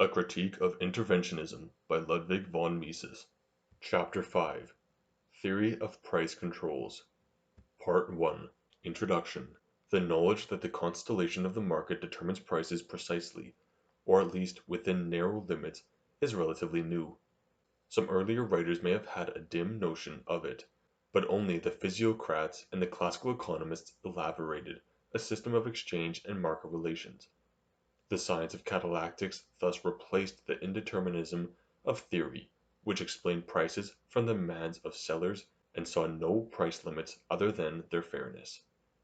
A Critique of Interventionism by Ludwig von Mises. Chapter 5 Theory of Price Controls. Part 1 Introduction. The knowledge that the constellation of the market determines prices precisely, or at least within narrow limits, is relatively new. Some earlier writers may have had a dim notion of it, but only the physiocrats and the classical economists elaborated a system of exchange and market relations. The science of catalactics thus replaced the indeterminism of theory, which explained prices from the demands of sellers and saw no price limits other than their fairness.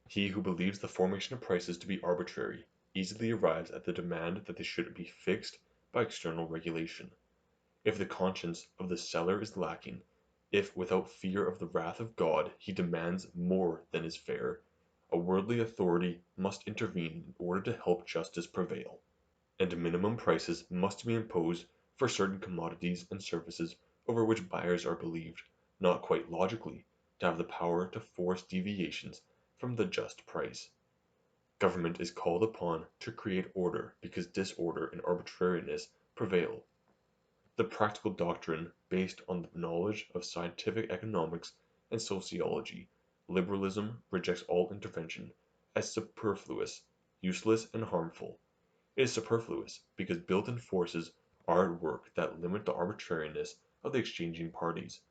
He who believes the formation of prices to be arbitrary easily arrives at the demand that they should be fixed by external regulation. If the conscience of the seller is lacking, if without fear of the wrath of God he demands more than is fair, a worldly authority must intervene in order to help justice prevail, and minimum prices must be imposed for certain commodities and services over which buyers are believed, not quite logically, to have the power to force deviations from the just price. Government is called upon to create order because disorder and arbitrariness prevail. The practical doctrine based on the knowledge of scientific economics and sociology, liberalism rejects all intervention as superfluous, useless, and harmful. It is superfluous because built-in forces are at work that limit the arbitrariness of the exchanging parties.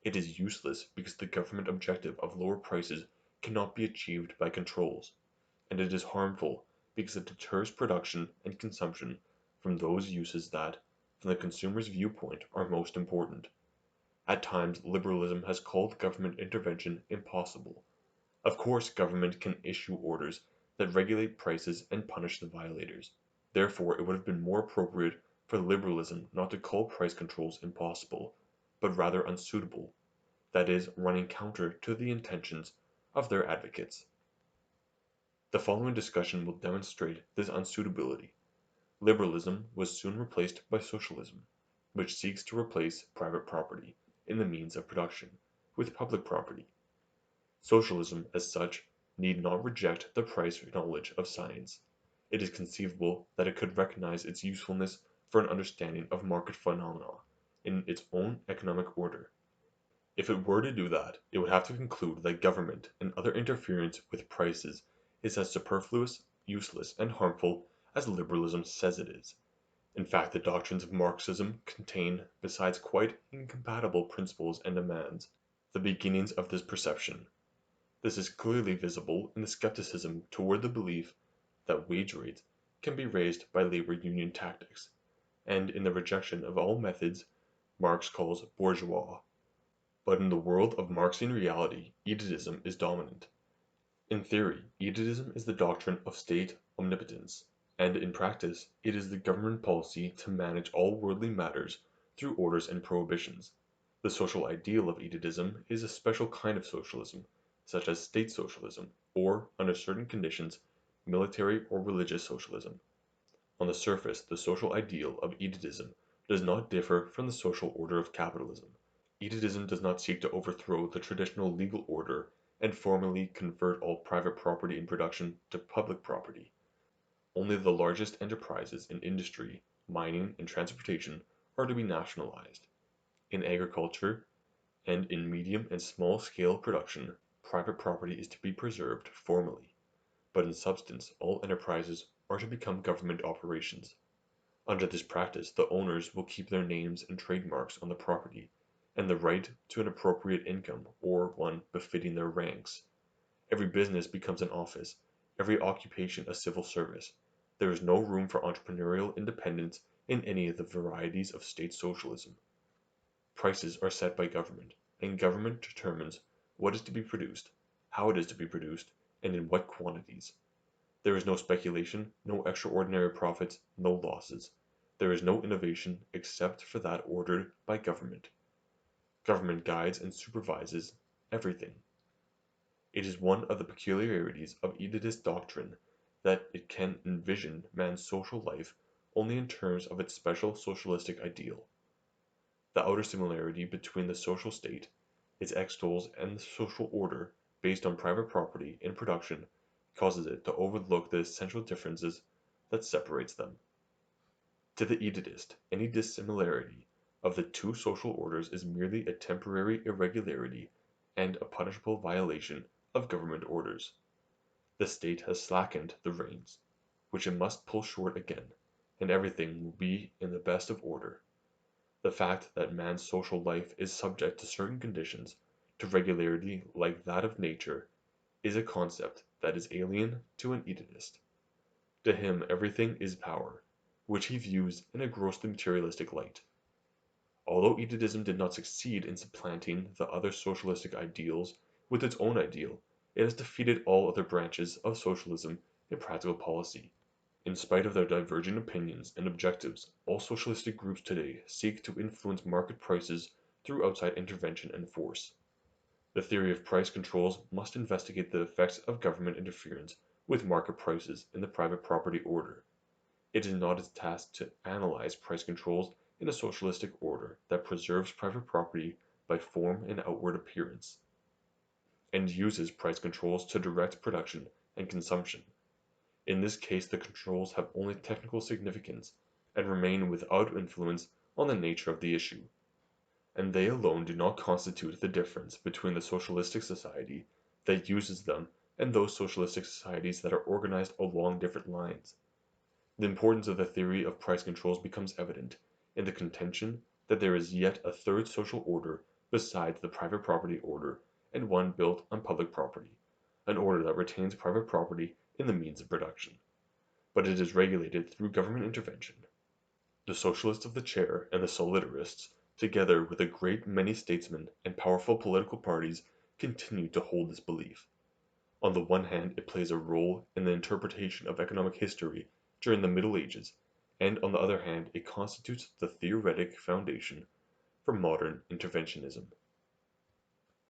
It is useless because the government objective of lower prices cannot be achieved by controls, and it is harmful because it deters production and consumption from those uses that, from the consumer's viewpoint, are most important. At times, liberalism has called government intervention impossible. Of course, government can issue orders that regulate prices and punish the violators. Therefore, it would have been more appropriate for liberalism not to call price controls impossible, but rather unsuitable, that is, running counter to the intentions of their advocates. The following discussion will demonstrate this unsuitability. Liberalism was soon replaced by socialism, which seeks to replace private property in the means of production with public property. Socialism, as such, need not reject the price knowledge of science. It is conceivable that it could recognize its usefulness for an understanding of market phenomena in its own economic order. If it were to do that, it would have to conclude that government and other interference with prices is as superfluous, useless, and harmful as liberalism says it is. In fact, the doctrines of Marxism contain, besides quite incompatible principles and demands, the beginnings of this perception. This is clearly visible in the skepticism toward the belief that wage rates can be raised by labor union tactics, and in the rejection of all methods Marx calls bourgeois. But in the world of Marxian reality, egotism is dominant. In theory, egotism is the doctrine of state omnipotence, and in practice it is the government policy to manage all worldly matters through orders and prohibitions. The social ideal of egotism is a special kind of socialism, such as state socialism, or, under certain conditions, military or religious socialism. On the surface, the social ideal of egotism does not differ from the social order of capitalism. Egotism does not seek to overthrow the traditional legal order and formally convert all private property in production to public property. Only the largest enterprises in industry, mining, and transportation are to be nationalized. In agriculture and in medium and small scale production, private property is to be preserved formally, but in substance all enterprises are to become government operations. Under this practice, the owners will keep their names and trademarks on the property, and the right to an appropriate income, or one befitting their ranks. Every business becomes an office, every occupation a civil service. There is no room for entrepreneurial independence in any of the varieties of state socialism. Prices are set by government, and government determines what is to be produced, how it is to be produced, and in what quantities. There is no speculation, no extraordinary profits, no losses. There is no innovation except for that ordered by government. Government guides and supervises everything. It is one of the peculiarities of egotist doctrine that it can envision man's social life only in terms of its special socialistic ideal. The outer similarity between the social state, its extols, and the social order based on private property in production causes it to overlook the essential differences that separates them. To the egotist, any dissimilarity of the two social orders is merely a temporary irregularity and a punishable violation of government orders. The state has slackened the reins, which it must pull short again, and everything will be in the best of order. The fact that man's social life is subject to certain conditions, to regularity like that of nature, is a concept that is alien to an egotist. To him everything is power, which he views in a grossly materialistic light. Although egotism did not succeed in supplanting the other socialistic ideals with its own ideal, it has defeated all other branches of socialism in practical policy. In spite of their divergent opinions and objectives, all socialistic groups today seek to influence market prices through outside intervention and force. The theory of price controls must investigate the effects of government interference with market prices in the private property order. It is not its task to analyze price controls in a socialistic order that preserves private property by form and outward appearance, and uses price controls to direct production and consumption. In this case the controls have only technical significance and remain without influence on the nature of the issue, and they alone do not constitute the difference between the socialistic society that uses them and those socialistic societies that are organized along different lines. The importance of the theory of price controls becomes evident in the contention that there is yet a third social order besides the private property order, and one built on public property, an order that retains private property in the means of production, but it is regulated through government intervention. The socialists of the chair and the solidarists, together with a great many statesmen and powerful political parties, continue to hold this belief. On the one hand it plays a role in the interpretation of economic history during the Middle Ages, and on the other hand it constitutes the theoretic foundation for modern interventionism.